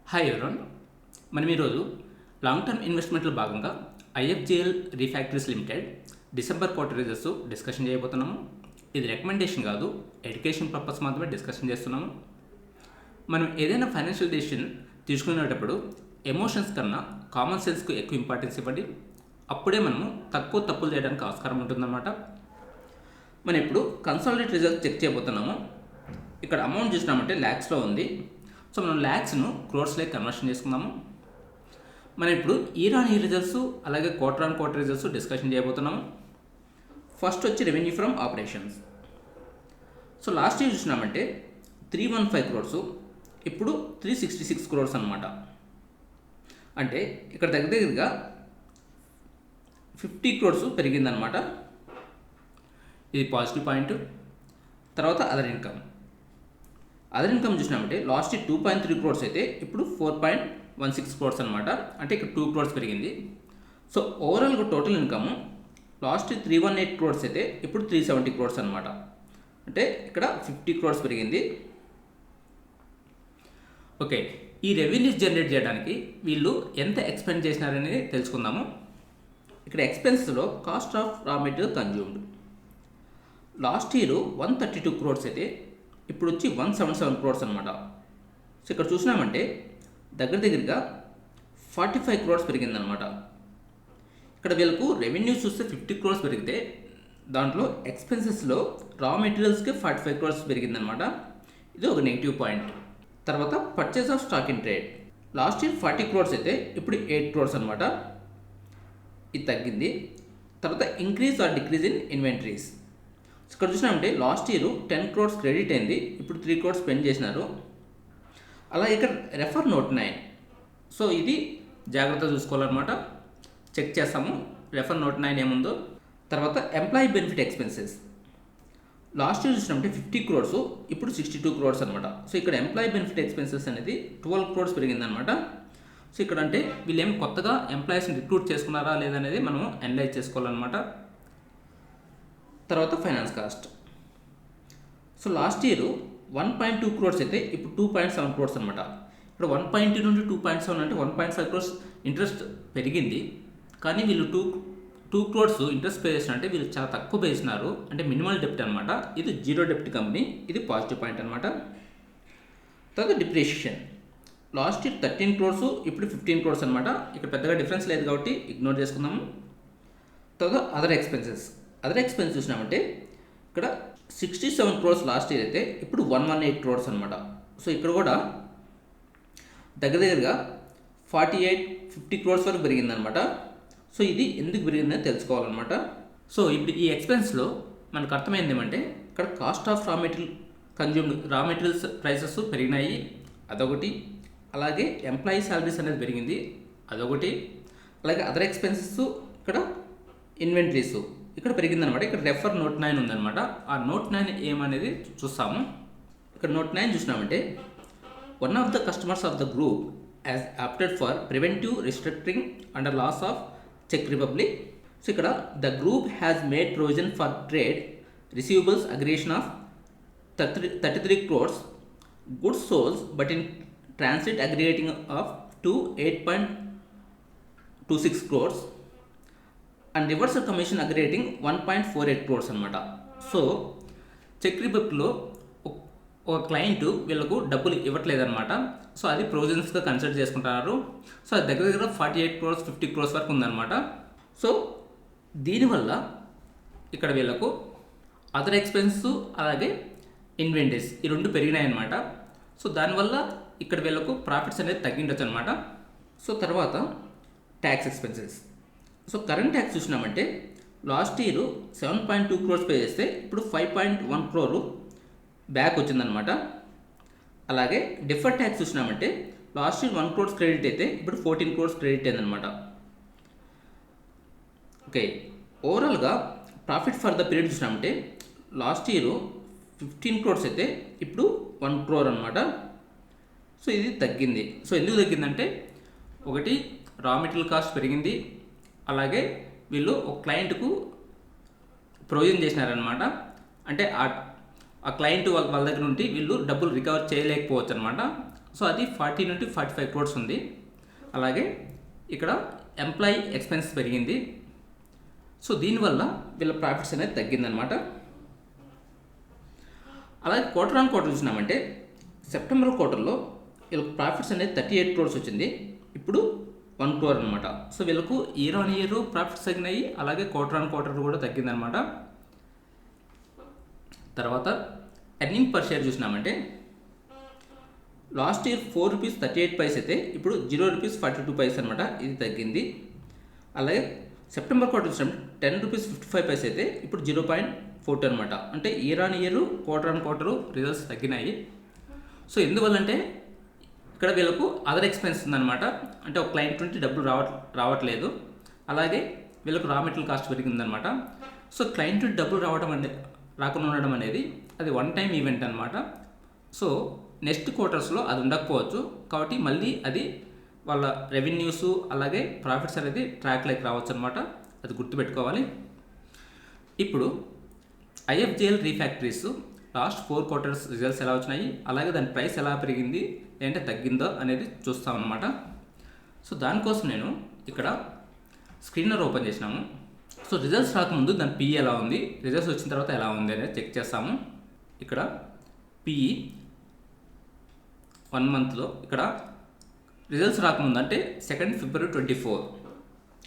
Hi everyone. మనం ఈరోజు long term ఇన్వెస్ట్మెంట్లో భాగంగా IFGL refractories limited December quarter results discussion చేయబోతున్నాము. ఇది రికమెండేషన్ కాదు, ఎడ్యుకేషన్ పర్పస్ మాత్రమే డిస్కషన్ చేస్తున్నాము. మనం ఏదైనా ఫైనాన్షియల్ డెసిషన్ తీసుకునేటప్పుడు ఎమోషన్స్ కన్నా కామన్ సెన్స్కు ఎక్కువ ఇంపార్టెన్స్ ఇవ్వండి. అప్పుడే మనము తక్కువ తప్పులు చేయడానికి ఆస్కారం ఉంటుందన్నమాట. మనం ఇప్పుడు కన్సాలిడేట్ రిజల్ట్స్ చెక్ చేయబోతున్నాము. ఇక్కడ అమౌంట్ చూసినామంటే ల్యాక్స్లో ఉంది. సో మనం ల్యాక్స్ను క్రోర్స్లోకి కన్వర్షన్ చేసుకుందాము. మనం ఇప్పుడు ఇయర్ ఆన్ ఇయర్ రిజల్ట్స్ అలాగే quarter on quarter results discussion చేయబోతున్నాము. ఫస్ట్ వచ్చి revenue from operations. So last year చూసినామంటే 315 క్రోర్స్, ఇప్పుడు 366 క్రోర్స్ అనమాట. అంటే ఇక్కడ దగ్గరగా 50 క్రోర్స్ పెరిగిందనమాట. ఇది పాజిటివ్ పాయింట్. తర్వాత అదర్ ఇన్కమ్ చూసినామంటే లాస్ట్ ఇయర్ 2.3 క్రోర్స్ అయితే ఇప్పుడు 4.16 క్రోర్స్ అనమాట. అంటే ఇక్కడ 2 క్రోర్స్ పెరిగింది. సో ఓవరాల్గా total income last year 318 crores అయితే ఇప్పుడు 370 క్రోర్స్ అనమాట. అంటే ఇక్కడ 50 క్రోర్స్ పెరిగింది. ఓకే, ఈ రెవెన్యూస్ జనరేట్ చేయడానికి వీళ్ళు ఎంత ఎక్స్పెండ్ చేసినారనేది తెలుసుకుందాము. ఇక్కడ ఎక్స్పెన్స్లో cost of raw material consumed last year 132 crores అయితే ఇప్పుడు వచ్చి 177 క్రోర్స్ అనమాట. సో ఇక్కడ చూసినామంటే దగ్గరగా 45 క్రోర్స్ పెరిగిందనమాట. ఇక్కడ వీళ్ళకు రెవెన్యూస్ చూస్తే 50 క్రోర్స్ పెరిగితే దాంట్లో ఎక్స్పెన్సెస్లో రా మెటీరియల్స్కి 45 క్రోర్స్ పెరిగిందనమాట. ఇది ఒక నెగిటివ్ పాయింట్. తర్వాత purchase of stock in trade last year 40 crores అయితే ఇప్పుడు 8 క్రోర్స్ అనమాట. ఇది తగ్గింది. తర్వాత increase or decrease in inventories. ఇక్కడ చూసినామంటే లాస్ట్ ఇయర్ 10 క్రోర్స్ క్రెడిట్ అయింది, ఇప్పుడు 3 క్రోర్స్ స్పెండ్ చేసినారు. అలా ఇక్కడ రెఫర్ నోట్ 9. సో ఇది జాగ్రత్తగా చూసుకోవాలన్నమాట. చెక్ చేస్తాము రెఫర్ నోట్ 9 ఏముందో. తర్వాత employee benefit expenses last year చూసినామంటే 50 క్రోర్స్ ఇప్పుడు 62 క్రోర్స్ అనమాట. సో ఇక్కడ ఎంప్లాయీ బెనిఫిట్ ఎక్స్పెన్సెస్ అనేది 12 క్రోర్స్ పెరిగిందనమాట. సో ఇక్కడ అంటే వీళ్ళు ఏం కొత్తగా ఎంప్లాయీస్ని రిక్రూట్ చేసుకున్నారా లేదనేది మనం అనలైజ్ చేసుకోవాలన్నమాట. తర్వాత finance cost. So last year 1.2 crores అయితే ఇప్పుడు 2.7 క్రోర్స్ అనమాట. ఇక్కడ 1.2 నుండి 2.7 అంటే 1.5 క్రోర్స్ ఇంట్రెస్ట్ పెరిగింది. కానీ వీళ్ళు 2 క్రోర్స్ ఇంట్రెస్ట్ పే చేసినంటే వీళ్ళు చాలా తక్కువ పే చేసినారు. అంటే మినిమల్ డెప్ట్ అనమాట. ఇది జీరో డెప్ట్ కంపెనీ. ఇది పాజిటివ్ పాయింట్ అనమాట. తర్వాత డిప్రిషియేషన్ లాస్ట్ ఇయర్ 13 క్రోర్స్ ఇప్పుడు 15 క్రోర్స్ అనమాట. ఇక్కడ పెద్దగా డిఫరెన్స్ లేదు కాబట్టి ఇగ్నోర్ చేసుకుందాము. తర్వాత అదర్ ఎక్స్పెన్స్ చూసినామంటే ఇక్కడ 67 క్రోర్స్ లాస్ట్ ఇయర్ అయితే ఇప్పుడు 118 క్రోర్స్ అనమాట. సో ఇక్కడ కూడా దగ్గరగా 50 క్రోర్స్ వరకు పెరిగిందనమాట. సో ఇది ఎందుకు పెరిగిందని తెలుసుకోవాలన్నమాట. సో ఇప్పుడు ఈ ఎక్స్పెన్స్లో మనకు అర్థమైంది ఏమంటే ఇక్కడ కాస్ట్ ఆఫ్ రా మెటీరియల్స్ ప్రైసెస్ పెరిగినాయి, అదొకటి. అలాగే ఎంప్లాయీ శాలరీస్ అనేది పెరిగింది, అదొకటి. అలాగే అదర్ ఎక్స్పెన్సెస్ ఇక్కడ ఇన్వెంటరీస్ ఇక్కడ పెరిగిందనమాట. ఇక్కడ రెఫర్ నోట్ 9 ఉందన్నమాట. ఆ నోట్ 9 ఏమనేది చూస్తాము. ఇక్కడ నోట్ 9 చూసినామంటే one of the customers of the group as opted for preventive restricting under laws of చెక్ రిపబ్లిక్. సో ఇక్కడ the group has made provision for trade receivables aggregation of 33 crores, goods sold but in transit aggregating of to 8.26 crores and reversal commission aggregating 1.48 crores అనమాట. So check రిపబ్లిక్లో ఒక client వీళ్ళకు డబ్బులు ఇవ్వట్లేదన్నమాట. So అది ప్రొవిజన్స్గా consider చేసుకుంటున్నారు. So అది దగ్గర 48 crores 50 crores వరకు ఉందన్నమాట. సో దీనివల్ల ఇక్కడ వీళ్ళకు అదర్ ఎక్స్పెన్స్ అలాగే ఇన్వెంటరీస్ ఈ రెండు పెరిగినాయి అనమాట. సో దానివల్ల ఇక్కడ వీళ్ళకు ప్రాఫిట్స్ అనేది తగ్గిండొచ్చు అనమాట. సో తర్వాత tax expenses. So current tax చూసినామంటే లాస్ట్ ఇయర్ 7.2 crores పే చేస్తే ఇప్పుడు 5.1 crore బ్యాక్ వచ్చిందనమాట. అలాగే డిఫర్డ్ ట్యాక్స్ చూసినామంటే లాస్ట్ ఇయర్ 1 crores క్రెడిట్ అయితే ఇప్పుడు 14 crores క్రెడిట్ అయిందనమాట. ఓకే, ఓవరాల్గా ప్రాఫిట్ ఫర్ ద పీరియడ్ చూసినామంటే లాస్ట్ ఇయర్ 15 crores అయితే ఇప్పుడు 1 crore అనమాట. సో ఇది తగ్గింది. సో ఎందుకు తగ్గిందంటే ఒకటి రా మెటీరియల్ కాస్ట్ పెరిగింది, అలాగే వీళ్ళు ఒక క్లయింట్కు ప్రొవిజన్ చేసినారనమాట. అంటే ఆ క్లయింట్ వాళ్ళ దగ్గర నుండి వీళ్ళు డబ్బులు రికవర్ చేయలేకపోవచ్చు అనమాట. సో అది 40 నుండి 45 క్రోర్స్ ఉంది. అలాగే ఇక్కడ ఎంప్లాయీ ఎక్స్పెన్స్ పెరిగింది. సో దీనివల్ల వీళ్ళ ప్రాఫిట్స్ అనేది తగ్గిందనమాట. అలాగే క్వార్టర్ ఆన్ క్వార్టర్ చూసినామంటే సెప్టెంబర్ క్వార్టర్లో వీళ్ళకి ప్రాఫిట్స్ అనేది 38 క్రోర్స్ వచ్చింది, ఇప్పుడు 1 crore అనమాట. సో వీళ్ళకు ఇయర్ ఆన్ ఇయర్ ప్రాఫిట్స్ తగ్గినాయి, అలాగే క్వార్టర్ ఆన్ క్వార్టర్ కూడా తగ్గిందనమాట. తర్వాత ఎర్నింగ్ పర్ షేర్ చూసినామంటే లాస్ట్ ఇయర్ 4 రూపీస్ 38 పైస్ అయితే ఇప్పుడు 0 రూపీస్ 42 పైస్ అనమాట, ఇది తగ్గింది. అలాగే సెప్టెంబర్ క్వార్టర్ చూసినప్పుడు 10 రూపీస్ 55 పైస్ అయితే ఇప్పుడు 0.42 అనమాట. అంటే year on year quarter on quarter results తగ్గినాయి. సో ఎందువల్లంటే ఇక్కడ వీళ్ళకు అదర్ ఎక్స్పెన్స్ ఉందన్నమాట. అంటే ఒక క్లయింట్ నుండి డబ్బులు రావట్లేదు, అలాగే వీళ్ళకు రా మెటీరియల్ కాస్ట్ పెరిగిందనమాట. సో క్లయింట్ నుండి డబ్బులు రాకుండా ఉండడం అనేది అది వన్ టైం ఈవెంట్ అనమాట. సో నెక్స్ట్ క్వార్టర్స్లో అది ఉండకపోవచ్చు, కాబట్టి మళ్ళీ అది వాళ్ళ రెవెన్యూస్ అలాగే ప్రాఫిట్స్ అనేది ట్రాక్లోకి రావచ్చు అనమాట. అది గుర్తుపెట్టుకోవాలి. ఇప్పుడు ఐఎఫ్జిఎల్ రీఫ్యాక్టరీస్ లాస్ట్ 4 క్వార్టర్స్ రిజల్ట్స్ ఎలా వచ్చినాయి, అలాగే దాని ప్రైస్ ఎలా పెరిగింది లేదంటే తగ్గిందో అనేది చూస్తాం అన్నమాట. సో దానికోసం నేను ఇక్కడ స్క్రీనర్ ఓపెన్ చేసినాము. సో రిజల్ట్స్ రాకముందు దాని పిఈ ఎలా ఉంది, రిజల్ట్స్ వచ్చిన తర్వాత ఎలా ఉంది అనేది చెక్ చేస్తాము. ఇక్కడ పిఈ 1 మంత్లో ఇక్కడ రిజల్ట్స్ రాకముందు అంటే 2 February 2024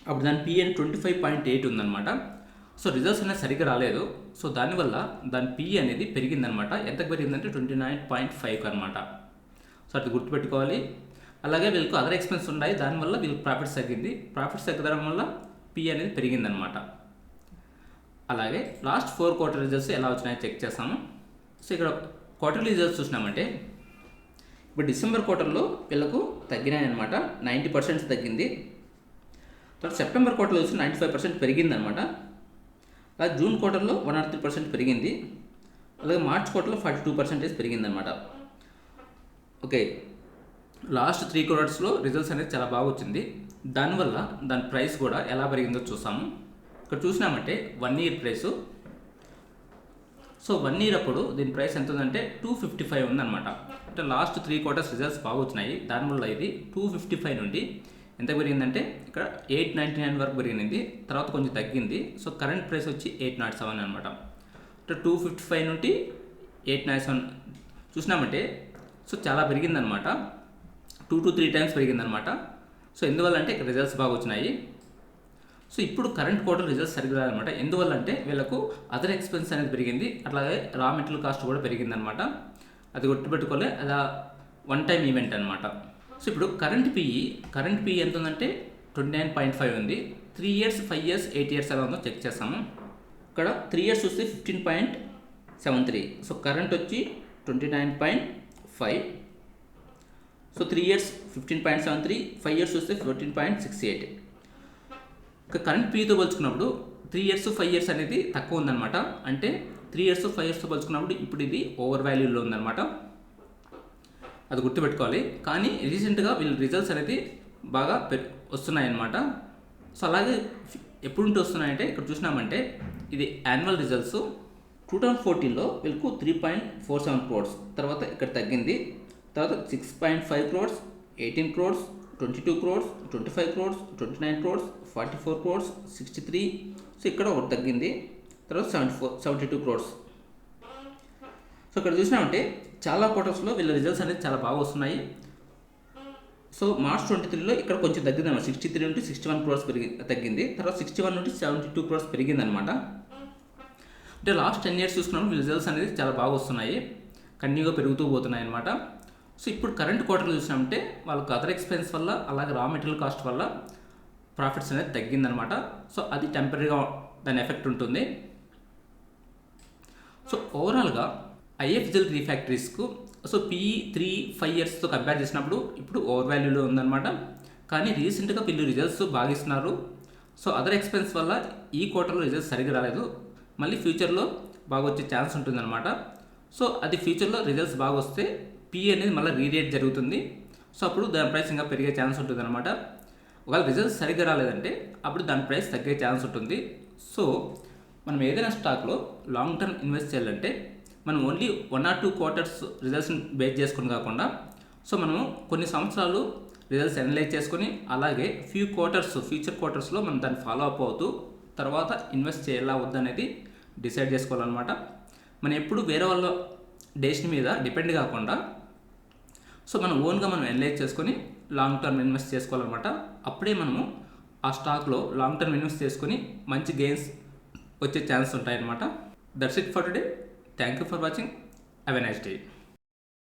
అప్పుడు దాని పిఈ 25.8 ఉందన్నమాట. సో రిజల్ట్స్ అనేది సరిగ్గా రాలేదు. సో దానివల్ల దాని పిఈ అనేది పెరిగిందనమాట. ఎంతకు పెరిగిందంటే 29.5 అనమాట. సో అది గుర్తుపెట్టుకోవాలి. అలాగే వీళ్ళకు అదర్ ఎక్స్పెన్స్ ఉన్నాయి, దానివల్ల వీళ్ళకి ప్రాఫిట్స్ తగ్గింది. ప్రాఫిట్స్ తగ్గడం వల్ల పిఈ అనేది పెరిగిందనమాట. అలాగే లాస్ట్ 4 క్వార్టర్ రిజల్ట్స్ ఎలా వచ్చినాయో చెక్ చేస్తాము. సో ఇక్కడ క్వార్టర్లీ రిజల్ట్స్ చూసినామంటే ఇప్పుడు డిసెంబర్ క్వార్టర్లో వీళ్ళకు తగ్గినాయి అనమాట, 90% తగ్గింది. తర్వాత సెప్టెంబర్ క్వార్టర్లో వచ్చి 95% పెరిగిందనమాట. అలాగే జూన్ క్వార్టర్లో 103% పెరిగింది. అలాగే మార్చ్ క్వార్టర్లో 42% పెరిగిందనమాట. ఓకే, లాస్ట్ 3 క్వార్టర్స్లో రిజల్ట్స్ అనేది చాలా బాగా వచ్చింది. దానివల్ల దాని ప్రైస్ కూడా ఎలా పెరిగిందో చూసాము. ఇక్కడ చూసినామంటే 1 year ప్రైసు. సో 1 year అప్పుడు దీని ప్రైస్ ఎంత ఉందంటే 255 ఉందన్నమాట. అంటే లాస్ట్ 3 క్వార్టర్స్ రిజల్ట్స్ బాగా వచ్చినాయి, దానివల్ల ఇది 255 నుండి ఎంత పెరిగిందంటే ఇక్కడ 899 వరకు పెరిగింది. తర్వాత కొంచెం తగ్గింది. సో కరెంట్ ప్రైస్ వచ్చి 807 అనమాట. అంటే 255 నుండి 897 చూసినామంటే సో చాలా పెరిగిందనమాట, 2 to 3 times పెరిగిందనమాట. సో ఎందువల్ల అంటే ఇక్కడ రిజల్ట్స్ బాగా వచ్చినాయి. సో ఇప్పుడు కరెంట్ క్వార్టర్ రిజల్ట్స్ సరిగ్గా రాదనమాట. ఎందువల్ల అంటే వీళ్ళకు అదర్ ఎక్స్పెన్స్ అనేది పెరిగింది, అట్లాగే రా మెటీరియల్ కాస్ట్ కూడా పెరిగిందనమాట. అది గుర్తుపెట్టుకోలే, అది వన్ టైం ఈవెంట్ అనమాట. సో ఇప్పుడు కరెంట్ పిఈ ఎంత ఉందంటే 29.5 ఉంది. 3 years 5 years 8 years ఎలా ఉందో చెక్ చేస్తాము. ఇక్కడ 3 years చూస్తే 15.73. సో కరెంట్ వచ్చి 29.5. సో 3 years 15.73, 5 years చూస్తే 14.68. ఇక కరెంట్ పీతో పోల్చుకున్నప్పుడు 3 years 5 years అనేది తక్కువ ఉందన్నమాట. అంటే 3 years 5 years పోల్చుకున్నప్పుడు ఇప్పుడు ఇది ఓవర్ వాల్యూలో ఉందన్నమాట. అది గుర్తుపెట్టుకోవాలి. కానీ రీసెంట్గా వీళ్ళ రిజల్ట్స్ అనేది బాగా వస్తున్నాయి అన్నమాట. సో అలాగే ఎప్పుడు వస్తున్నాయంటే ఇక్కడ చూసినామంటే ఇది యాన్యువల్ రిజల్ట్స్ 2014లో వీళ్ళకు 3.47 crores, తర్వాత ఇక్కడ తగ్గింది. తర్వాత 6.5 crores, 18 crores, 22 crores, 25 crores, 29 crores, 44 crores, 63. So ఇక్కడ ఒకటి తగ్గింది. తర్వాత 72 crores. సో ఇక్కడ చూసినామంటే చాలా క్వార్టర్స్లో వీళ్ళ రిజల్ట్స్ అనేది చాలా బాగా వస్తున్నాయి. సో మార్చ్ 23లో ఇక్కడ కొంచెం తగ్గిందన్నమాట, 63 నుండి 61 crores తగ్గింది. తర్వాత 61 నుండి 72 crores పెరిగిందనమాట. అంటే లాస్ట్ 10 years చూసుకున్నప్పుడు వీళ్ళ రిజల్ట్స్ అనేది చాలా బాగా వస్తున్నాయి, కంటిన్యూగా పెరుగుతూ పోతున్నాయి అనమాట. సో ఇప్పుడు కరెంట్ క్వార్టర్లో చూసినామంటే వాళ్ళకి అదర్ ఎక్స్పెన్స్ వల్ల అలాగే రా మెటీరియల్ కాస్ట్ వల్ల ప్రాఫిట్స్ అనేది తగ్గిందనమాట. సో అది టెంపరీగా దాని ఎఫెక్ట్ ఉంటుంది. సో ఓవరాల్గా ఐఎఫ్జిఎల్ రీఫ్యాక్టరీస్కు సో పిఈ 3-5 yearsతో కంపేర్ చేసినప్పుడు ఇప్పుడు ఓవర్ వాల్యూలో ఉందన్నమాట. కానీ రీసెంట్గా వీళ్ళు రిజల్ట్స్ బాగా ఇస్తున్నారు. సో అదర్ ఎక్స్పెన్స్ వల్ల ఈ క్వార్టర్లో రిజల్ట్స్ సరిగ్గా రాలేదు, మళ్ళీ ఫ్యూచర్లో బాగా వచ్చే ఛాన్స్ ఉంటుందన్నమాట. సో అది ఫ్యూచర్లో రిజల్ట్స్ బాగా వస్తే పిఈ అనేది మళ్ళీ రీరేట్ జరుగుతుంది. సో అప్పుడు దాని ప్రైస్ ఇంకా పెరిగే ఛాన్స్ ఉంటుంది అనమాట. ఒకవేళ రిజల్ట్స్ సరిగ్గా రాలేదంటే అప్పుడు దాని ప్రైస్ తగ్గే ఛాన్స్ ఉంటుంది. సో మనం ఏదైనా స్టాక్లో లాంగ్ టర్మ్ ఇన్వెస్ట్ చేయాలంటే మనం ఓన్లీ 1 or 2 quarters రిజల్ట్స్ని బేస్ చేసుకుని కాకుండా సో మనము కొన్ని సంవత్సరాలు రిజల్ట్స్ అనలైజ్ చేసుకొని అలాగే ఫ్యూచర్ క్వార్టర్స్లో మనం దాన్ని ఫాలో అప్ అవుతూ తర్వాత ఇన్వెస్ట్ చేయాలా వద్దనేది డిసైడ్ చేసుకోవాలన్నమాట. మనం ఎప్పుడు వేరే వాళ్ళ డెసిషన్ మీద డిపెండ్ కాకుండా సో మనం ఓన్గా మనం అనలైజ్ చేసుకొని లాంగ్ టర్మ్ ఇన్వెస్ట్ చేసుకోవాలన్నమాట. అప్పుడే మనము ఆ స్టాక్లో లాంగ్ టర్మ్ ఇన్వెస్ట్ చేసుకొని మంచి గెయిన్స్ వచ్చే ఛాన్స్ ఉంటాయన్నమాట. That's it for today. Thank you for watching. Have a nice day.